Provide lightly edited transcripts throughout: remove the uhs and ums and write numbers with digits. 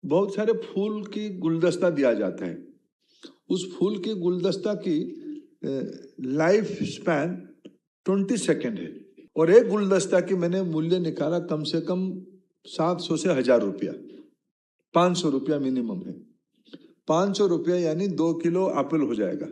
बहुत सारे फूल की गुलदस्ता दिया जाता है। उस फूल की गुलदस्ता की लाइफ स्पैन 20 सेकेंड है और एक गुलदस्ता की मैंने मूल्य निकाला कम से कम 700 से 1000 रुपया, 500 रुपया मिनिमम है। 500 रुपया यानी 2 किलो एप्पल हो जाएगा।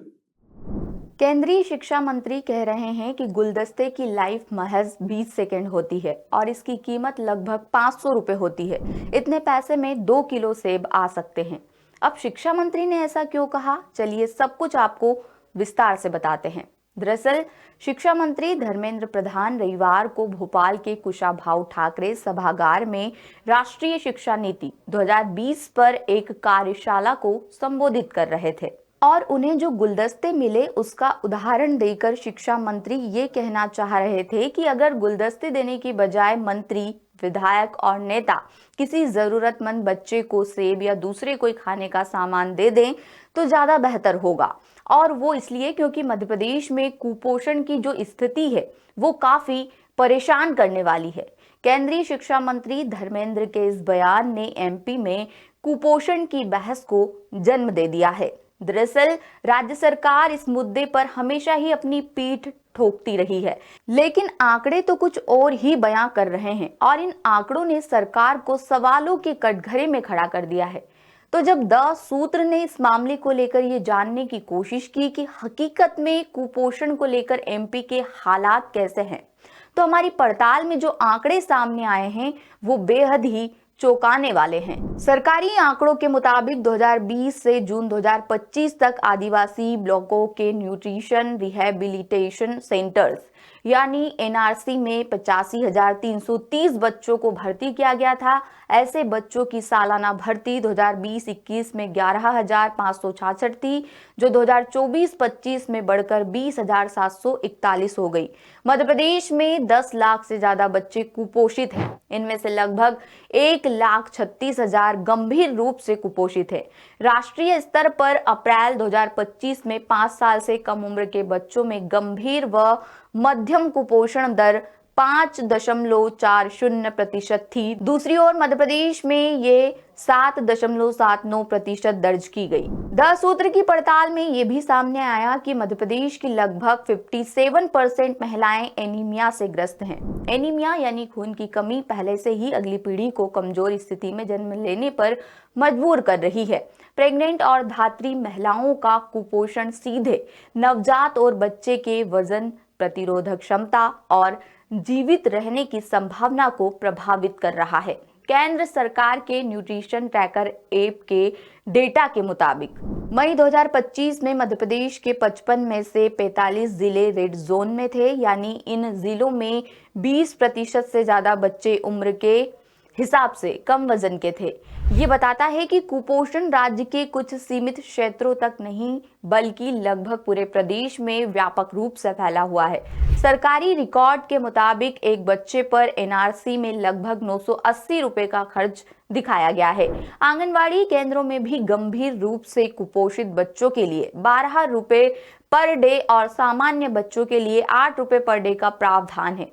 केंद्रीय शिक्षा मंत्री कह रहे हैं कि गुलदस्ते की लाइफ महज 20 सेकंड होती है और इसकी कीमत लगभग 500 रुपए होती है। इतने पैसे में 2 किलो सेब आ सकते हैं। अब शिक्षा मंत्री ने ऐसा क्यों कहा, चलिए सब कुछ आपको विस्तार से बताते हैं। दरअसल शिक्षा मंत्री धर्मेंद्र प्रधान रविवार को भोपाल के कुशाभाऊ ठाकरे सभागार में राष्ट्रीय शिक्षा नीति 2020 पर एक कार्यशाला को संबोधित कर रहे थे और उन्हें जो गुलदस्ते मिले उसका उदाहरण देकर शिक्षा मंत्री ये कहना चाह रहे थे कि अगर गुलदस्ते देने की बजाय मंत्री, विधायक और नेता किसी जरूरतमंद बच्चे को सेब या दूसरे कोई खाने का सामान दे दें तो ज्यादा बेहतर होगा। और वो इसलिए क्योंकि मध्य प्रदेश में कुपोषण की जो स्थिति है वो काफी परेशान करने वाली है। केंद्रीय शिक्षा मंत्री धर्मेंद्र के इस बयान ने एमपी में कुपोषण की बहस को जन्म दे दिया है। दरअसल राज्य सरकार इस मुद्दे पर हमेशा ही अपनी पीठ ठोकती रही है, लेकिन आंकड़े तो कुछ और ही बयां कर रहे हैं और इन आंकड़ों ने सरकार को सवालों के कटघरे में खड़ा कर दिया है। तो जब द सूत्र ने इस मामले को लेकर ये जानने की कोशिश की कि हकीकत में कुपोषण को लेकर एमपी के हालात कैसे हैं, तो हमारी पड़ताल में जो आंकड़े सामने आए हैं वो बेहद ही चौंकाने वाले हैं। सरकारी आंकड़ों के मुताबिक 2020 से जून 2025 तक आदिवासी ब्लॉकों के न्यूट्रिशन रिहैबिलिटेशन सेंटर्स यानी एनआरसी में 85,330 बच्चों को भर्ती किया गया था। ऐसे बच्चों की सालाना भर्ती 2020-21 में 11,566 थी, जो 2024-25 में बढ़कर 20,741 हो गई। मध्य प्रदेश में 10 लाख से ज्यादा बच्चे कुपोषित हैं। इनमें से लगभग 1,36,000 गंभीर रूप से कुपोषित है। राष्ट्रीय स्तर पर अप्रैल 2025 में 5 साल से कम उम्र के बच्चों में गंभीर व मध्यम कुपोषण दर 5.40% थी। दूसरी ओर मध्य प्रदेश में ये 7.79% दर्ज की गई। द सूत्र की पड़ताल में ये भी सामने आया कि मध्य प्रदेश की लगभग 57% महिलाएं एनीमिया से ग्रस्त हैं। एनीमिया यानी खून की कमी पहले से ही अगली पीढ़ी को कमजोर स्थिति में जन्म लेने पर मजबूर कर रही है। प्रेग्नेंट और धात्री महिलाओं का कुपोषण सीधे नवजात और बच्चे के वजन, प्रतिरोधक क्षमता और जीवित रहने की संभावना को प्रभावित कर रहा है। केंद्र सरकार के न्यूट्रिशन ट्रैकर ऐप के डेटा के मुताबिक मई 2025 में मध्य प्रदेश के 55 में से 45 जिले रेड जोन में थे, यानी इन जिलों में 20% से ज्यादा बच्चे उम्र के हिसाब से कम वजन के थे। ये बताता है कि कुपोषण राज्य के कुछ सीमित क्षेत्रों तक नहीं बल्कि लगभग पूरे प्रदेश में व्यापक रूप से फैला हुआ है। सरकारी रिकॉर्ड के मुताबिक एक बच्चे पर एनआरसी में लगभग 980 रुपए का खर्च दिखाया गया है। आंगनवाड़ी केंद्रों में भी गंभीर रूप से कुपोषित बच्चों के लिए 12 रुपए पर डे और सामान्य बच्चों के लिए 8 रुपए पर डे का प्रावधान है।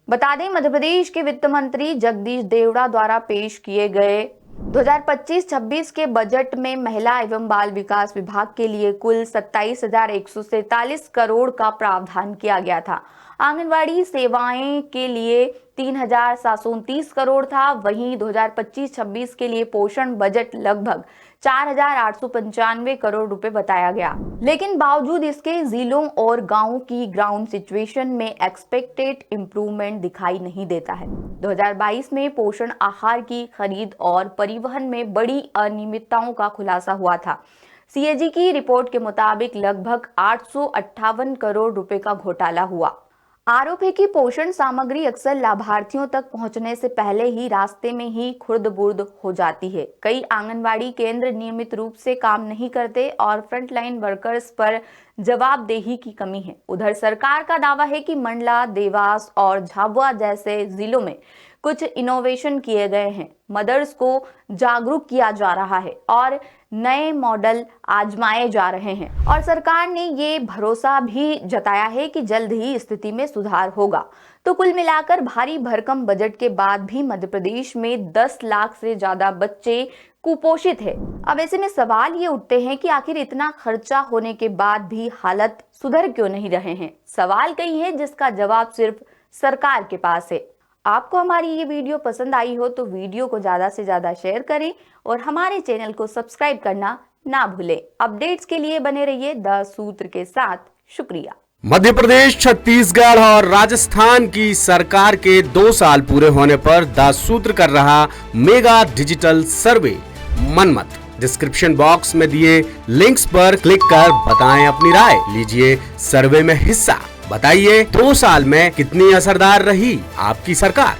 बता दें, मध्य प्रदेश के वित्त मंत्री जगदीश देवड़ा द्वारा पेश किए गए 2025-26 के बजट में महिला एवं बाल विकास विभाग के लिए कुल 27,147 करोड़ का प्रावधान किया गया था। आंगनवाड़ी सेवाएं के लिए 3,729 करोड़ था। वहीं 2025-26 के लिए पोषण बजट लगभग 4,895 करोड़ रुपए बताया गया। लेकिन बावजूद इसके जिलों और गांवों की ग्राउंड सिचुएशन में एक्सपेक्टेड इंप्रूवमेंट दिखाई नहीं देता है। 2022 में पोषण आहार की खरीद और परिवहन में बड़ी अनियमितताओं का खुलासा हुआ था। सीएजी की रिपोर्ट के मुताबिक लगभग 858 करोड़ रुपए का घोटाला हुआ। आरोप है कि पोषण सामग्री अक्सर लाभार्थियों तक पहुंचने से पहले ही रास्ते में ही खुर्द-बुर्द हो जाती है। कई आंगनवाड़ी केंद्र नियमित रूप से काम नहीं करते और फ्रंटलाइन वर्कर्स पर जवाबदेही की कमी है। उधर सरकार का दावा है कि मंडला, देवास और झाबुआ जैसे जिलों में कुछ इनोवेशन किए गए हैं, मदर्स को जागरूक किया जा रहा है और नए मॉडल आजमाए जा रहे हैं और सरकार ने ये भरोसा भी जताया है कि जल्द ही स्थिति में सुधार होगा। तो कुल मिलाकर भारी भरकम बजट के बाद भी मध्य प्रदेश में 10 लाख से ज्यादा बच्चे कुपोषित है। अब ऐसे में सवाल ये उठते हैं कि आखिर इतना खर्चा होने के बाद भी हालत सुधर क्यों नहीं रहे हैं। सवाल कई है जिसका जवाब सिर्फ सरकार के पास है। आपको हमारी ये वीडियो पसंद आई हो तो वीडियो को ज्यादा से ज्यादा शेयर करें और हमारे चैनल को सब्सक्राइब करना ना भूलें। अपडेट्स के लिए बने रहिए द सूत्र के साथ। शुक्रिया। मध्य प्रदेश, छत्तीसगढ़ और राजस्थान की सरकार के 2 साल पूरे होने पर द सूत्र कर रहा mega digital survey Manmath. Description box में दिए लिंक्स पर क्लिक कर बताएं अपनी राय। लीजिए सर्वे में हिस्सा। बताइए 2 साल में कितनी असरदार रही आपकी सरकार।